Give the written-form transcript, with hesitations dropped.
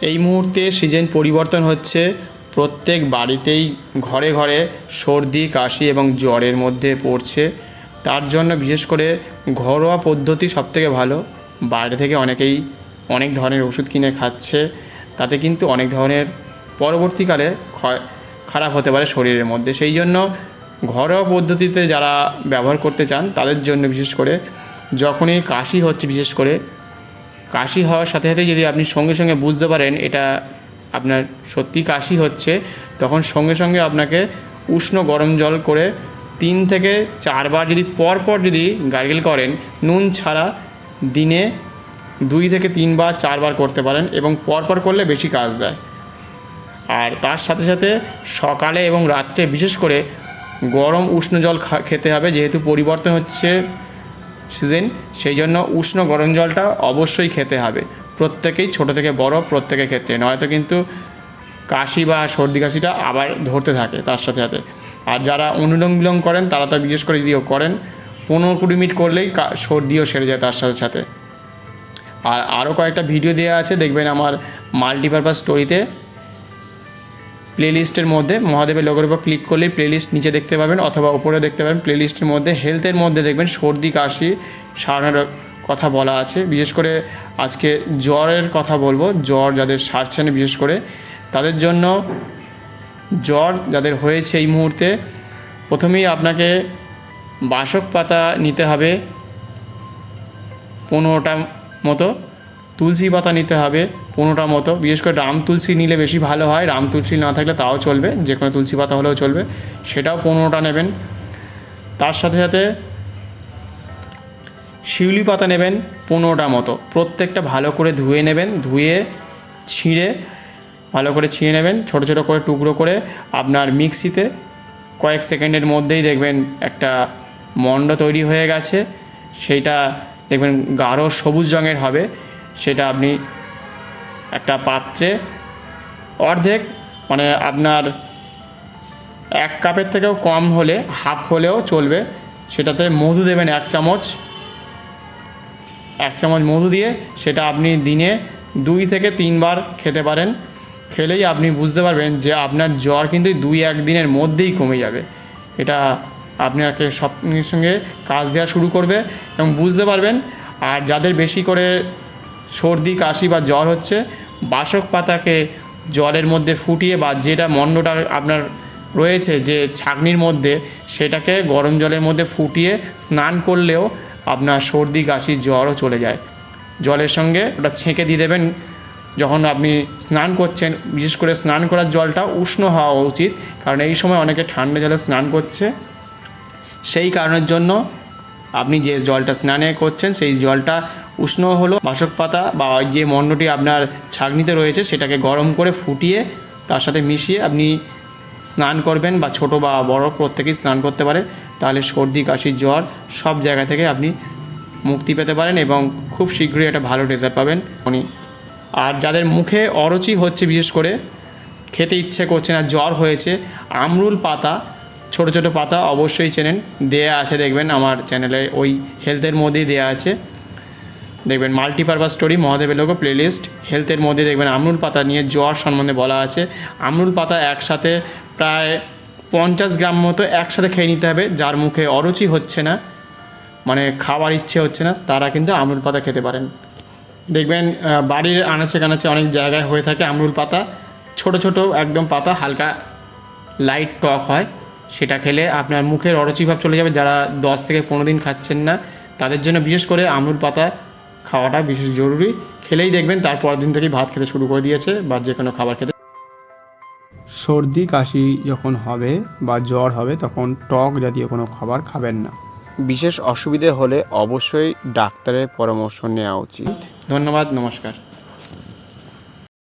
এই মুহূর্তে সিজন পরিবর্তন হচ্ছে, প্রত্যেক বাড়িতেই ঘরে ঘরে সর্দি কাশি এবং জ্বরের মধ্যে পড়ছে। তার জন্য বিশেষ করে ঘরোয়া পদ্ধতি সবথেকে ভালো। বাইরে থেকে অনেকেই অনেক ধরনের ওষুধ কিনে খাচ্ছে, তাতে কিন্তু অনেক ধরনের পরবর্তীকালে খারাপ হতে পারে শরীরের মধ্যে। সেই জন্য ঘরোয়া পদ্ধতিতে যারা ব্যবহার করতে চান তাদের জন্য বিশেষ করে যখনই কাশি হচ্ছে, বিশেষ করে কাশি হওয়ার সাথে সাথে যদি আপনি সঙ্গে সঙ্গে বুঝতে পারেন এটা আপনার সত্যি কাশি হচ্ছে, তখন সঙ্গে সঙ্গে আপনাকে উষ্ণ গরম জল করে 3 থেকে 4 বার যদি পরপর যদি গার্গেল করেন, নুন ছাড়া দিনে 2 থেকে 3 বার 4 বার করতে পারেন এবং পরপর করলে বেশি কাজ দেয়। আর তার সাথে সাথে সকালে এবং রাত্রে বিশেষ করে গরম উষ্ণ জল খেতে হবে, যেহেতু পরিবর্তন হচ্ছে সিজন, সেই জন্য উষ্ণ গরম জলটা অবশ্যই খেতে হবে প্রত্যেকেই, ছোট থেকে বড় প্রত্যেকের ক্ষেত্রে, নয়তো কিন্তু কাশি বা সর্দি কাশিটা আবার ধরতে থাকে তার সাথে সাথে। আর যারা অনুলোম বিলোম করেন তারা তো বিশেষ করে যদিও করেন 15-20 মিনিট করলেই সর্দিও সেরে যায় তার সাথে সাথে। আর আরও কয়েকটা ভিডিও দেওয়া আছে, দেখবেন আমার মাল্টিপারপাস স্টোরিতে প্লেলিস্টের মধ্যে মহাদেবের লোগোর উপর ক্লিক করলেই প্লেলিস্ট নিচে দেখতে পাবেন, অথবা উপরে দেখতে পাবেন। প্লেলিস্টের মধ্যে হেলথের মধ্যে দেখবেন সর্দি কাশি সারানোর কথা বলা আছে। বিশেষ করে আজকে জ্বরের কথা বলবো। জ্বর যাদের সারছে না, বিশেষ করে তাদের জন্য, জ্বর যাদের হয়েছে এই মুহূর্তে, প্রথমেই আপনাকে বাসক পাতা নিতে হবে 15টা মতো, তুলসী পাতা নিতে হবে 15টা মতো। বিশেষ করে রাম তুলসী নিলে বেশি ভালো হয়, রাম তুলসী না থাকলে তাও চলবে, যে কোনো তুলসী পাতা হলেও চলবে, সেটাও 15টা নেবেন। তার সাথে সাথে শিউলি পাতা নেবেন 15টা মতো, প্রত্যেকটা ভালো করে ধুয়ে নেবেন, ধুয়ে ছিঁড়ে ভালো করে ছিঁড়ে নেবেন, ছোটো ছোটো করে টুকরো করে আপনার মিক্সিতে কয়েক সেকেন্ডের মধ্যেই দেখবেন একটা মণ্ড তৈরি হয়ে গেছে। সেইটা দেখবেন গাঢ় সবুজ রঙের হবে। সেটা আপনি একটা পাত্রে অর্ধেক, মানে আপনার 1 কাপের থেকেও কম হলে, হাফ হলেও চলবে, সেটাতে মধু দেবেন 1 চামচ। 1 চামচ মধু দিয়ে সেটা আপনি দিনে 2 থেকে 3 বার খেতে পারেন। খেলেই আপনি বুঝতে পারবেন যে আপনার জ্বর কিন্তু 2-1 দিনের মধ্যেই কমে যাবে। এটা আপনাকে সঙ্গে সঙ্গে কাজ দেওয়া শুরু করবে এবং বুঝতে পারবেন। আর যাদের বেশি করে সর্দি কাশি বা জ্বর হচ্ছে, বাসক পাতাকে জলের মধ্যে ফুটিয়ে, বা যেটা মণ্ডটা আপনার রয়েছে যে ছাঁকনির মধ্যে, সেটাকে গরম জলের মধ্যে ফুটিয়ে স্নান করলেও আপনার সর্দি কাশি জ্বরও চলে যায়। জলের সঙ্গে ওটা ছেঁকে দিয়ে দেবেন যখন আপনি স্নান করছেন। বিশেষ করে স্নান করার জলটা উষ্ণ হওয়া উচিত, কারণ এই সময় অনেকে ঠান্ডা জলে স্নান করছে। সেই কারণের জন্য আপনি যে জলটা স্নানে করছেন সেই জলটা উষ্ণ হলো, বাসক পাতা বা যে মণ্ডটি আপনার ছাঁকনিতে রয়েছে সেটাকে গরম করে ফুটিয়ে তার সাথে মিশিয়ে আপনি স্নান করবেন, বা ছোট বা বড় প্রত্যেকেই স্নান করতে পারে। তাহলে সর্দি কাশি জ্বর সব জায়গা থেকে আপনি মুক্তি পেতে পারেন এবং খুব শীঘ্রই একটা ভালো রেজাল্ট পাবেন। আর যাদের মুখে অরুচি হচ্ছে, বিশেষ করে খেতে ইচ্ছে করছে না, জ্বর হয়েছে, আমরুল পাতা, ছোটো ছোটো পাতা অবশ্যই চেনেন, দেয়া আছে দেখবেন আমার চ্যানেলে, ওই হেলথের মধ্যেই দেয়া আছে। দেখবেন মাল্টিপারপাস স্টোরি মহাদেবের লোগো প্লেলিস্ট, হেলথের মধ্যে দেখবেন আমরুল পাতা নিয়ে জ্বর সম্বন্ধে বলা আছে। আমরুল পাতা একসাথে প্রায় 50 গ্রাম মতো একসাথে খেয়ে নিতে হবে। যার মুখে অরুচি হচ্ছে না, মানে খাওয়ার ইচ্ছে হচ্ছে না, তারা কিন্তু আমরুল পাতা খেতে পারেন। দেখবেন বাড়ির আনাচে কানাচে অনেক জায়গায় হয়ে থাকে আমরুল পাতা, ছোট ছোট একদম পাতা, হালকা লাইট টক হয়, সেটা খেলে আপনার মুখের অরুচিভাব চলে যাবে। যারা 10 থেকে 15 দিন খাচ্ছেন না, তাদের জন্য বিশেষ করে আমরুল পাতা খাওয়াটা বিশেষ জরুরি। খেলেই দেখবেন তারপরের দিন থেকেই ভাত খেতে শুরু করে দিয়েছে, বা যে কোনো খাবার খেতে। সর্দি কাশি যখন হবে বা জ্বর হবে, তখন টক জাতীয় কোনো খাবার খাবেন না। বিশেষ অসুবিধে হলে অবশ্যই ডাক্তারের পরামর্শ নেওয়া উচিত। ধন্যবাদ, নমস্কার।